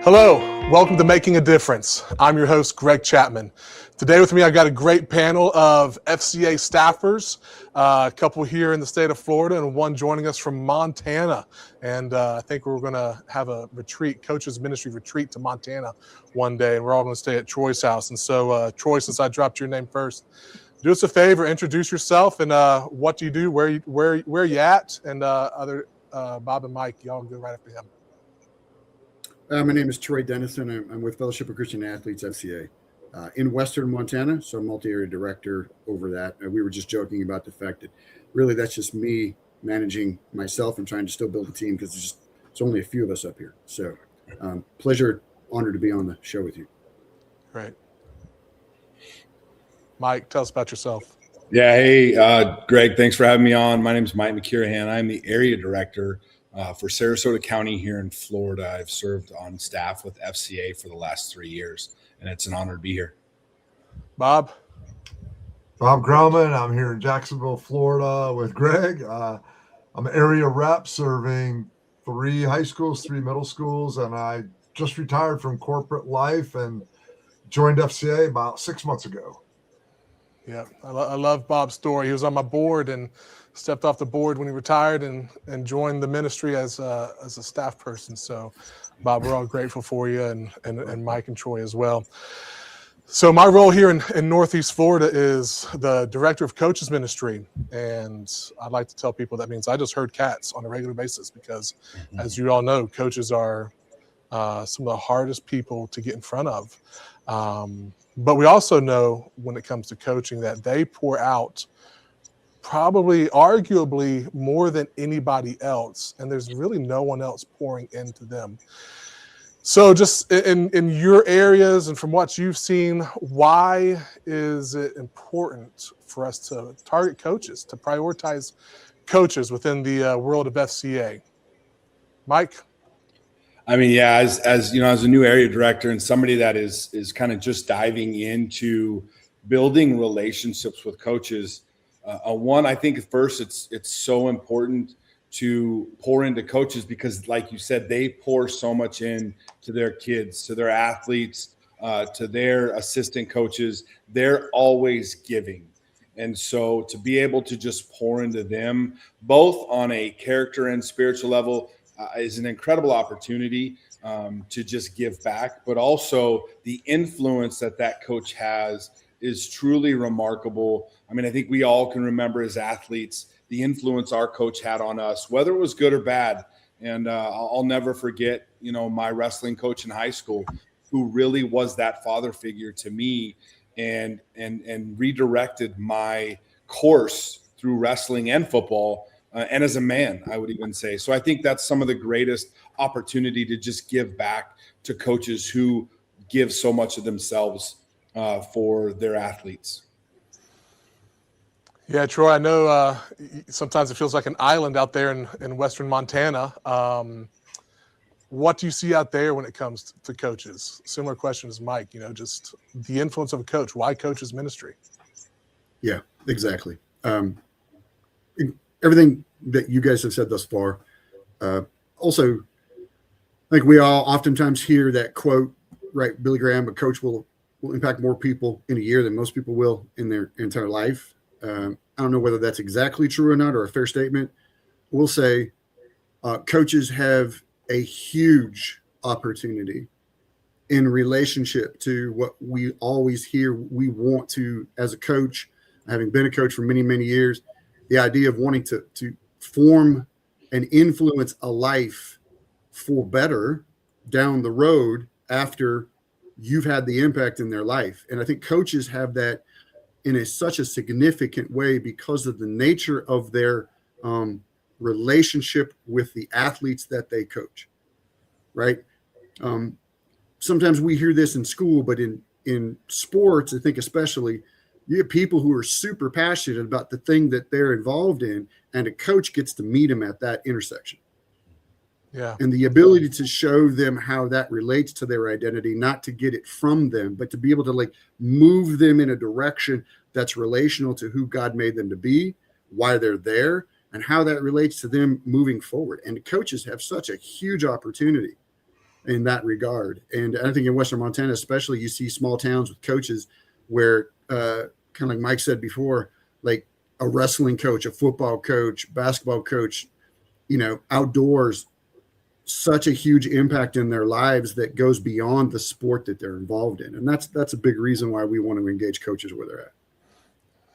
Hello, welcome to Making a Difference. I'm your host, Greg Chapman. Today with me, I've got a great panel of FCA staffers, a couple here in the state of Florida and one joining us from Montana. And I think we're going to have a retreat, coaches ministry retreat to Montana one day, and we're all going to stay at Troy's house. And so, Troy, since I dropped your name first, do us a favor, introduce yourself and what do you do, where you at, and Bob and Mike, y'all go right after him. My name is Troy Dennison. I'm with Fellowship of Christian Athletes, FCA, in Western Montana. So I'm multi-area director over that. We were just joking about the fact that really that's just me managing myself and trying to still build a team because it's only a few of us up here. So pleasure, honor to be on the show with you. Great. Mike, tell us about yourself. Yeah. Hey, Greg, thanks for having me on. My name is Mike McKirahan. I'm the area director for Sarasota County here in Florida. I've served on staff with FCA for the last 3 years, and it's an honor to be here. Bob Graumann. I'm here in Jacksonville, Florida with Greg. I'm an area rep serving 3 high schools, 3 middle schools, and I just retired from corporate life and joined FCA about 6 months ago. Yeah, I love Bob's story. He was on my board and stepped off the board when he retired and joined the ministry as a staff person. So, Bob, we're all grateful for you and Mike and Troy as well. So my role here in Northeast Florida is the director of coaches ministry. And I'd like to tell people that means I just herd cats on a regular basis because, as you all know, coaches are some of the hardest people to get in front of. But we also know when it comes to coaching that they pour out probably arguably more than anybody else, and there's really no one else pouring into them. So just in your areas and from what you've seen, why is it important for us to target coaches, to prioritize coaches within the world of FCA? Mike? I mean, yeah, as you know, as a new area director and somebody that is kind of just diving into building relationships with coaches, one, I think first it's so important to pour into coaches because, like you said, they pour so much in to their kids, to their athletes, to their assistant coaches. They're always giving. And so to be able to just pour into them, both on a character and spiritual level, is an incredible opportunity to just give back, but also the influence that coach has is truly remarkable. I mean, I think we all can remember as athletes the influence our coach had on us, whether it was good or bad. And I'll never forget, my wrestling coach in high school, who really was that father figure to me and redirected my course through wrestling and football. And as a man, I would even say. So I think that's some of the greatest opportunity to just give back to coaches who give so much of themselves for their athletes. Yeah, Troy, I know sometimes it feels like an island out there in Western Montana. What do you see out there when it comes to coaches? Similar question as Mike, just the influence of a coach. Why coaches ministry? Yeah, exactly. Everything that you guys have said thus far. Also, I think we all oftentimes hear that quote, right? Billy Graham, a coach will impact more people in a year than most people will in their entire life. I don't know whether that's exactly true or not, or a fair statement. We'll say coaches have a huge opportunity in relationship to what we always hear we want to, as a coach, having been a coach for many, many years, the idea of wanting to form and influence a life for better down the road after you've had the impact in their life. And I think coaches have that in such a significant way because of the nature of their relationship with the athletes that they coach, right? Sometimes we hear this in school, but in sports, I think especially, you have people who are super passionate about the thing that they're involved in, and a coach gets to meet them at that intersection. Yeah. And the ability to show them how that relates to their identity, not to get it from them, but to be able to move them in a direction that's relational to who God made them to be, why they're there, and how that relates to them moving forward. And coaches have such a huge opportunity in that regard. And I think in Western Montana, especially, you see small towns with coaches where, kind of like Mike said before, like a wrestling coach, a football coach, basketball coach, outdoors, such a huge impact in their lives that goes beyond the sport that they're involved in. And that's a big reason why we want to engage coaches where they're at.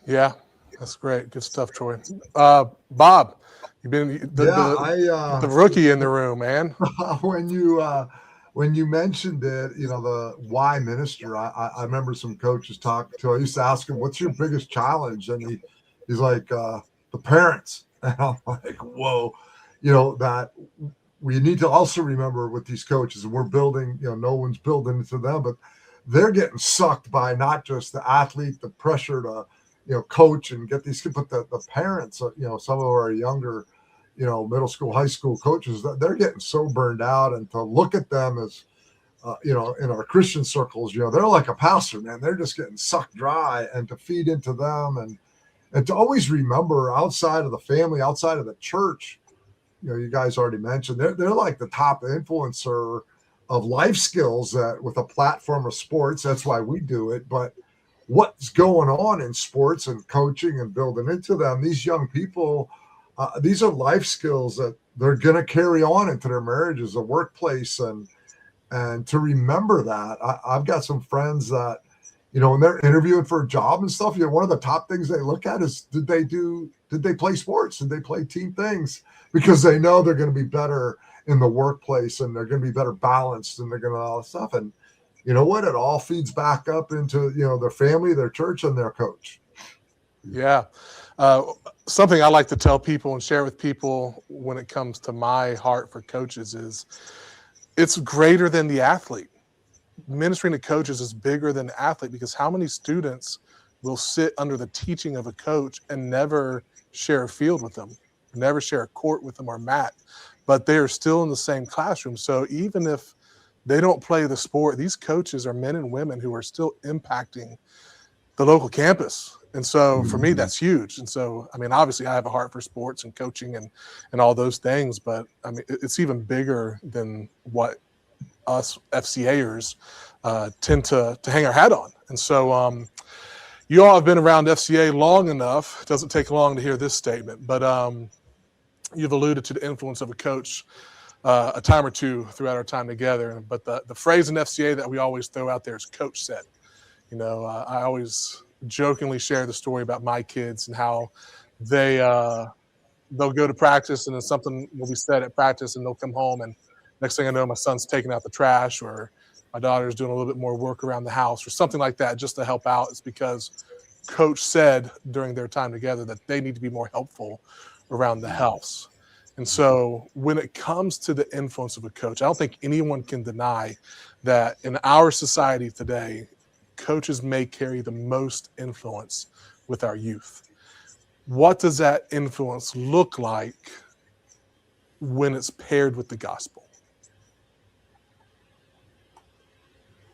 Yeah, that's great. Good stuff, Troy. Bob, you've been the rookie in the room, man. When you mentioned it, the why minister, I remember some coaches talking to. I used to ask him, "What's your biggest challenge?" And he's like, "The parents." And I'm like, "Whoa," that we need to also remember with these coaches, and we're building. No one's building into them, but they're getting sucked by not just the athlete, the pressure to coach and get these kids, but the parents. Some of our younger, middle school, high school coaches, they're getting so burned out, and to look at them as, in our Christian circles, they're like a pastor, man. They're just getting sucked dry, and to feed into them and to always remember outside of the family, outside of the church, you guys already mentioned, they're like the top influencer of life skills that with a platform of sports. That's why we do it. But what's going on in sports and coaching and building into them, these young people, these are life skills that they're going to carry on into their marriages, the workplace, and to remember that. I've got some friends that, when they're interviewing for a job and stuff, one of the top things they look at is, did they play sports? Did they play team things? Because they know they're going to be better in the workplace, and they're going to be better balanced, and they're going to all that stuff. And you know what? It all feeds back up into, their family, their church, and their coach. Yeah. Something I like to tell people and share with people when it comes to my heart for coaches is it's greater than the athlete. Ministering to coaches is bigger than the athlete, because how many students will sit under the teaching of a coach and never share a field with them, never share a court with them or mat, but they are still in the same classroom. So even if they don't play the sport, these coaches are men and women who are still impacting the local campus. And so for me, that's huge. And so, obviously I have a heart for sports and coaching and all those things, but it's even bigger than what us FCAers tend to hang our hat on. And so you all have been around FCA long enough. It doesn't take long to hear this statement, but you've alluded to the influence of a coach a time or two throughout our time together. But the phrase in FCA that we always throw out there is "coach said." I always jokingly share the story about my kids and how they'll go to practice, and then something will be said at practice, and they'll come home, and next thing I know, my son's taking out the trash, or my daughter's doing a little bit more work around the house or something like that, just to help out. It's because coach said during their time together that they need to be more helpful around the house. And so when it comes to the influence of a coach, I don't think anyone can deny that in our society today, coaches may carry the most influence with our youth. What does that influence look like when it's paired with the gospel?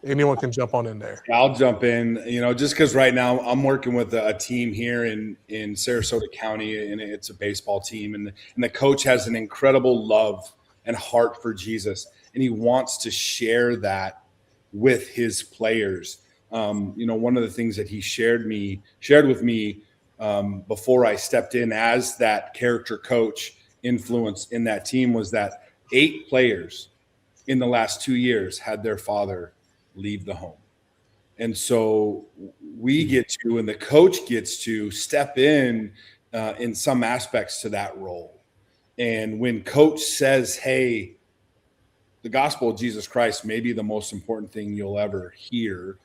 Anyone can jump on in there. I'll jump in, just because right now I'm working with a team here in Sarasota County, and it's a baseball team. And the coach has an incredible love and heart for Jesus, and he wants to share that with his players. One of the things that he shared with me before I stepped in as that character coach influence in that team was that 8 players in the last 2 years had their father leave the home. And so we get to, and the coach gets to step in some aspects to that role. And when coach says, hey, the gospel of Jesus Christ may be the most important thing you'll ever hear,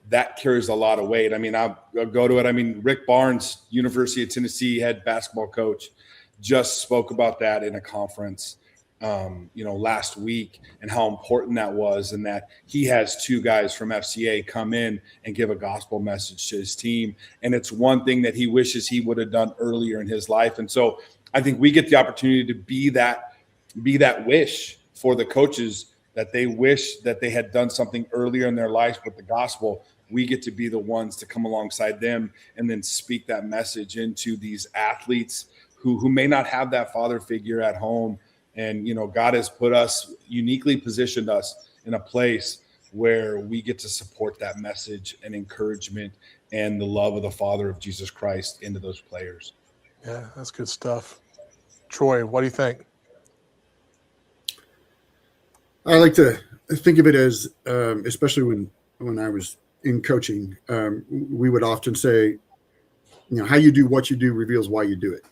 that carries a lot of weight. I'll go to it. Rick Barnes, University of Tennessee head basketball coach, just spoke about that in a conference last week, and how important that was, and that he has 2 guys from FCA come in and give a gospel message to his team. And it's one thing that he wishes he would have done earlier in his life. And so I think we get the opportunity to be that wish for the coaches, that they wish that they had done something earlier in their lives with the gospel. We get to be the ones to come alongside them and then speak that message into these athletes who may not have that father figure at home, And, God has put us, uniquely positioned us in a place where we get to support that message and encouragement and the love of the Father of Jesus Christ into those players. Yeah, that's good stuff. Troy, what do you think? I like to think of it as, especially when I was in coaching, we would often say, how you do what you do reveals why you do it.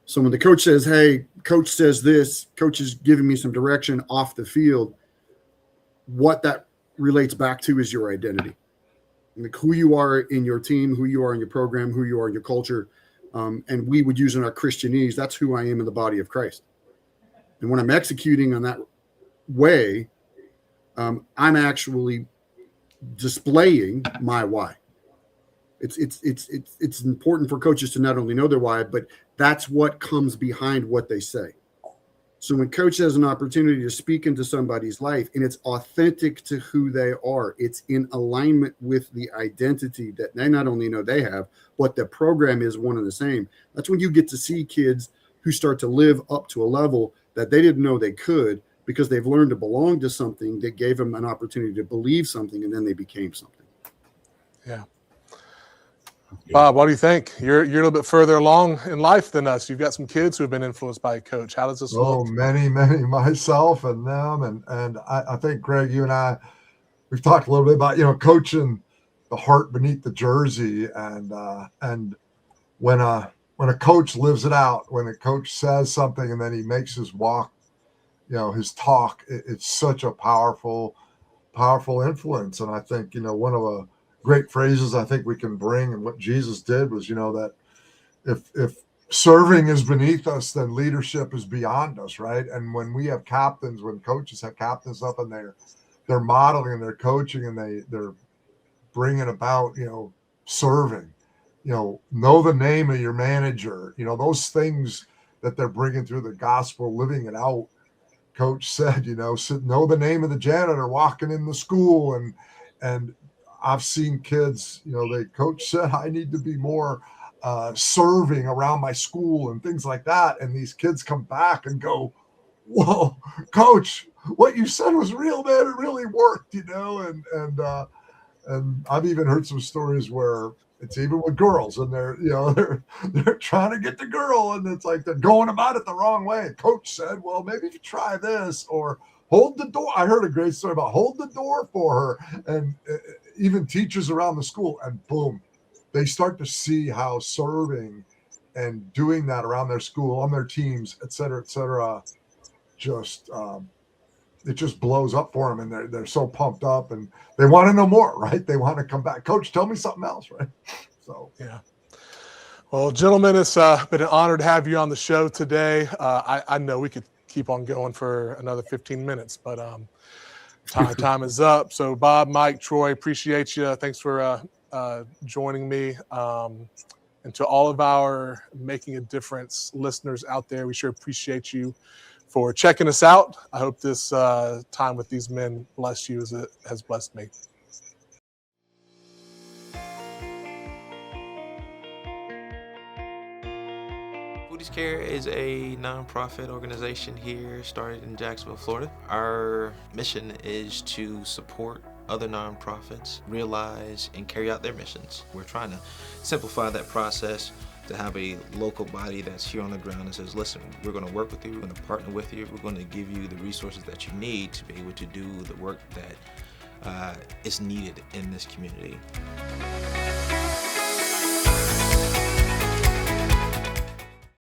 So when the coach says, hey, coach says this, coach is giving me some direction off the field, what that relates back to is your identity. Like who you are in your team, who you are in your program, who you are in your culture. And we would use in our Christianese, that's who I am in the body of Christ. And when I'm executing on that way, I'm actually displaying my why. It's important for coaches to not only know their why, but that's what comes behind what they say. So when coach has an opportunity to speak into somebody's life and it's authentic to who they are, it's in alignment with the identity that they not only know they have, but the program is one and the same. That's when you get to see kids who start to live up to a level that they didn't know they could, because they've learned to belong to something that gave them an opportunity to believe something, and then they became something. Yeah. Bob, what do you think? You're a little bit further along in life than us. You've got some kids who have been influenced by a coach. How does this look? Many, myself and them. And I think, Greg, you and I, we've talked a little bit about, coaching the heart beneath the jersey. And when a coach lives it out, when a coach says something and then he makes his walk, his talk, it's such a powerful influence. And I think, one of the great phrases I think we can bring, and what Jesus did was, that if serving is beneath us, then leadership is beyond us, right? And when we have captains, when coaches have captains up and they're modeling and they're coaching and they're bringing about, serving, know the name of your manager, those things that they're bringing through the gospel, living it out. Coach said, know the name of the janitor walking in the school. And I've seen kids, coach said, I need to be more serving around my school and things like that. And these kids come back and go, whoa, coach, what you said was real, man. It really worked, and I've even heard some stories where it's even with girls and they're trying to get the girl and it's like they're going about it the wrong way. Coach said, well, maybe you try this, or hold the door. I heard a great story about hold the door for her, and even teachers around the school, and boom, they start to see how serving and doing that around their school, on their teams, et cetera, just it just blows up for them, and they're so pumped up and they want to know more, right? They want to come back. Coach, tell me something else, right? So yeah. Well, gentlemen, it's been an honor to have you on the show today. I know we could keep on going for another 15 minutes, but time is up. So Bob, Mike, Troy, appreciate you. Thanks for joining me. And to all of our Making a Difference listeners out there, we sure appreciate you for checking us out. I hope this time with these men blessed you as it has blessed me. Foodies Care is a nonprofit organization here started in Jacksonville, Florida. Our mission is to support other nonprofits realize and carry out their missions. We're trying to simplify that process to have a local body that's here on the ground and says, listen, we're going to work with you, we're going to partner with you, we're going to give you the resources that you need to be able to do the work that is needed in this community.